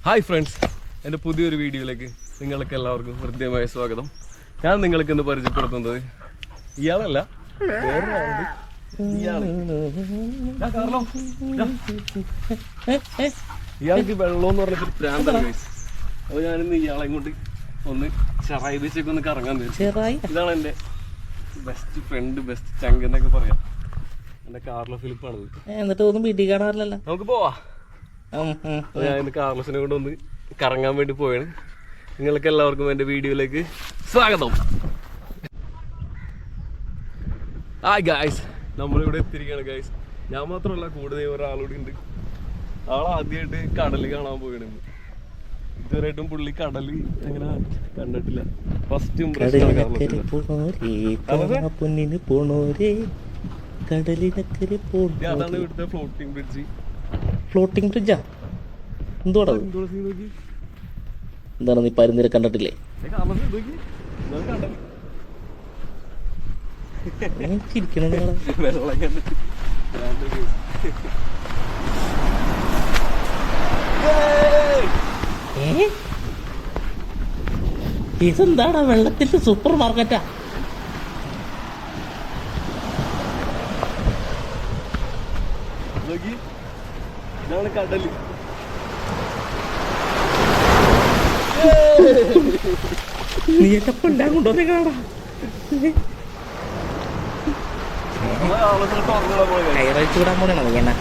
Hi friends, എൻ്റെ പുതിയൊരു വീഡിയോയിലേക്ക് നിങ്ങൾക്ക് എല്ലാവർക്കും ഹൃദ്യമായ സ്വാഗതം. ഞാൻ നിങ്ങൾക്ക് ഇന്ന് പരിചയപ്പെടുത്തുന്നത് ഇയാളല്ല, വേറൊരാളുണ്ട്. ഇയാൾക്ക് വെള്ളം എന്ന് പറഞ്ഞിട്ട് പ്രാന്താണ് ഗൈസ്. അപ്പോൾ ഞാനിന്ന് ഇയാളെ കൊണ്ട് ഒന്ന് ചെറായി ബീച്ചൊക്കെ ഒന്ന് കറങ്ങാൻ തരും. ഇതാണ് എൻ്റെ ബെസ്റ്റ് ഫ്രണ്ട്, ബെസ്റ്റ് ചങ്ക് എന്നൊക്കെ പറയാം. എൻ്റെ കാർലോ ഫിലിപ്പാണത്. എന്നിട്ട് ഒന്നും വീട്ടിൽ കാണാറില്ലല്ലോ. നമുക്ക് പോവാ. ഞാൻ ഇന്ന് കാർലോസിനെ കൊണ്ട് ഒന്ന് കറങ്ങാൻ വേണ്ടി പോയാണ്. നിങ്ങൾക്ക് എല്ലാവർക്കും എൻ്റെ വീഡിയോയിലേക്ക് സ്വാഗതം. ഹായ് ഗായ്സ്, നമ്മളിവിടെ എത്തിയിരിക്കുകയാണ് ഗായ്സ്. ഞാൻ മാത്രമല്ല, കൂടുതൽ ഒരാളൂടെ ഉണ്ട്. ആദ്യമായിട്ട് കടൽ കാണാൻ പോവുകയാണ്. ഇതുവരെയായിട്ടും പുള്ളി കടൽ അങ്ങനെ കണ്ടിട്ടില്ല. ഫസ്റ്റ് അതാണ് ഇവിടുത്തെ ഫ്ലോട്ടിംഗ് ബ്രിഡ്ജ്. ഫ്ലോട്ടിംഗ് ബ്രിഡ്ജാ? എന്തുവാടാ? എന്താണ് നീ പരുന്നിരെ കണ്ടിട്ടില്ലേ? ഇതെന്താടാ വെള്ളത്തിന്റെ സൂപ്പർ മാർക്കറ്റാ? ഇതാണ് കടല്. നീയൊക്കെ കൊണ്ടോ കാണാ ചൂടാൻ പോണോ നീ എന്നാ?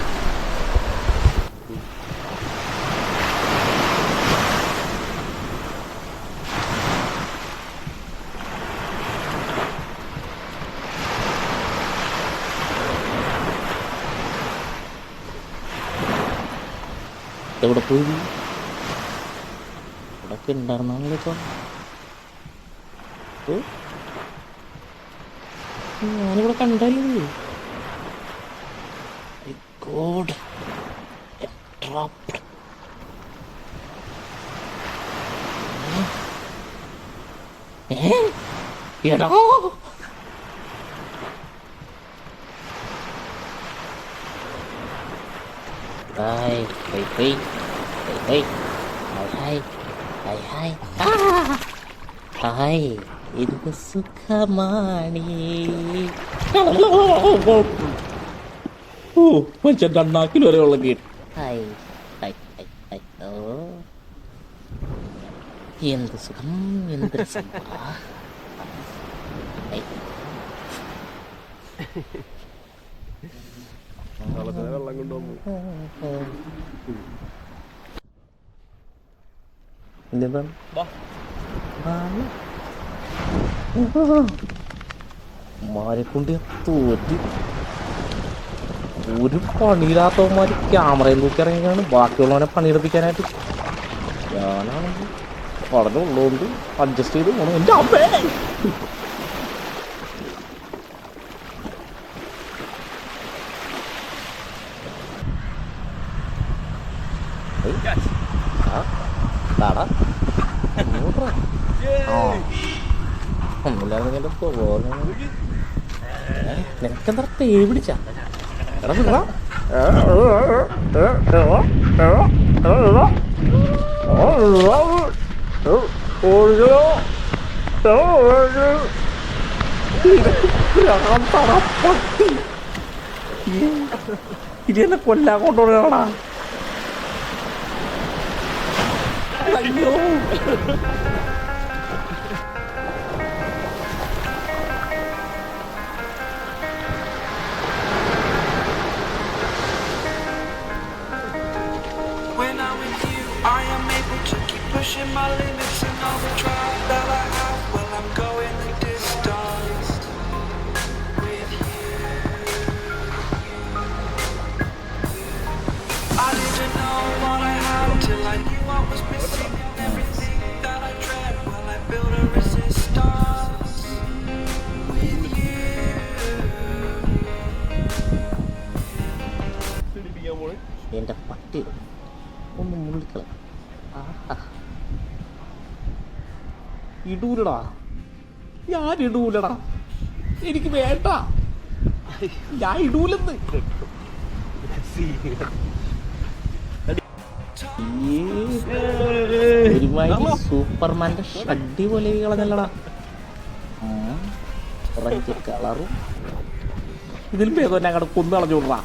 എവിടെ പോയി? ഇവിടൊക്കെ ഉണ്ടായിരുന്നാണല്ലോ ഇപ്പൊ. ഞാനിവിടെ കണ്ടല്ലോ. ഗോഡ്, എടാ Hai, baby, baby, hai, hai, hai, hai, itu suka mani. Macam dana kilo ada lagi. Hai, hai, hai, hai, oh, itu suka, itu suka. Hai. വെള്ളം കൊണ്ടുവന്നു. മാരെക്കൊണ്ട് തോറ്റി. ഒരു പണിയില്ലാത്തവന്മാര് ക്യാമറയിൽ നോക്കി ഇറങ്ങിയാണ് ബാക്കിയുള്ളവനെ പണിയെടുപ്പിക്കാനായിട്ട്. ഞാനാണെങ്കിൽ പഠനമുള്ളതുകൊണ്ട് അഡ്ജസ്റ്റ് ചെയ്ത് പോകണം. എൻ്റെ അമ്മേ, നിനക്കെന്താ തേ പിടിച്ചാ? എടാ വിടാ. ഇതെന്നെ കൊല്ലാൻ കൊണ്ടുപോകണടാ. അയ്യോ, pushing my limits and all the drive that I have. Well, I'm going the distance with you. I didn't know what I had till I knew I was missing everything that I tried. Well, I built a resistance with you. എൻ്റെ പട്ടി ഒന്ന് മുള്ളിക്കള. ഇടൂലടാ, ഞാൻ ഇടൂലടാ, എനിക്ക് വേണ്ട, ഞാൻ ഇടൂലെന്ന്. ഒരുമാതിരി സൂപ്പർമാൻ്റെ ഷഡ്ഡി പോലെ കളഞ്ഞല്ലടാ. Orange കളറും ഇതിൽ ഭേദം ഞങ്ങളുടെ കൊന്നു കളഞ്ഞു വിടറാ.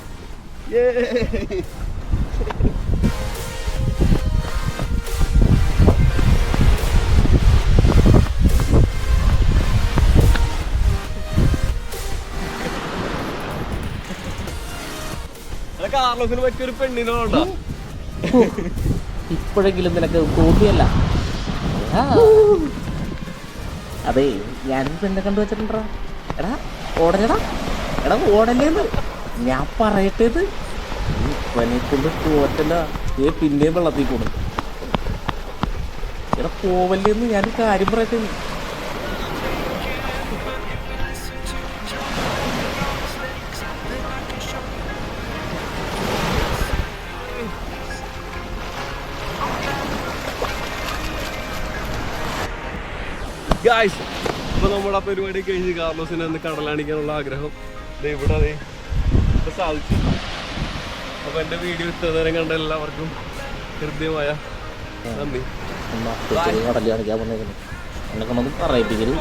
കാർലോസിന് പറ്റിയൊരു പെണ്ണിനോടാ. ഇപ്പോഴെങ്കിലും നിനക്ക് തോന്നിയല്ല. അതെ ഞാനും പെണ്ണെ കണ്ടു വെച്ചിട്ടുണ്ടാ. എടാ ഓടലടാ, എടാ ഓടല്ലേന്ന് ഞാൻ പറയട്ടേത്. ഇവനെ കൊണ്ട് തോറ്റല്ല, പിന്നെയും വെള്ളത്തിൽ കൊണ്ട്. എടാ പോവല്ലേന്ന് ഞാൻ കാര്യം പറയട്ടെ. ഗായ്സ്, ഇപ്പൊ നമ്മുടെ ആ പരിപാടി കഴിഞ്ഞ് കാർലോസിനെ ഒന്ന് കടലാണിക്കാനുള്ള ആഗ്രഹം ഇവിടെ അതെ ഇപ്പൊ സാധിച്ചു. അപ്പൊ എന്റെ വീഡിയോ ഇത്ര നേരം കണ്ട എല്ലാവർക്കും ഹൃദ്യമായ നന്ദി. കടല് കാണിക്കാൻ പറഞ്ഞേക്കുന്നു. എന്നെ കൊണ്ടൊന്നും പറയിപ്പിക്കരുത്.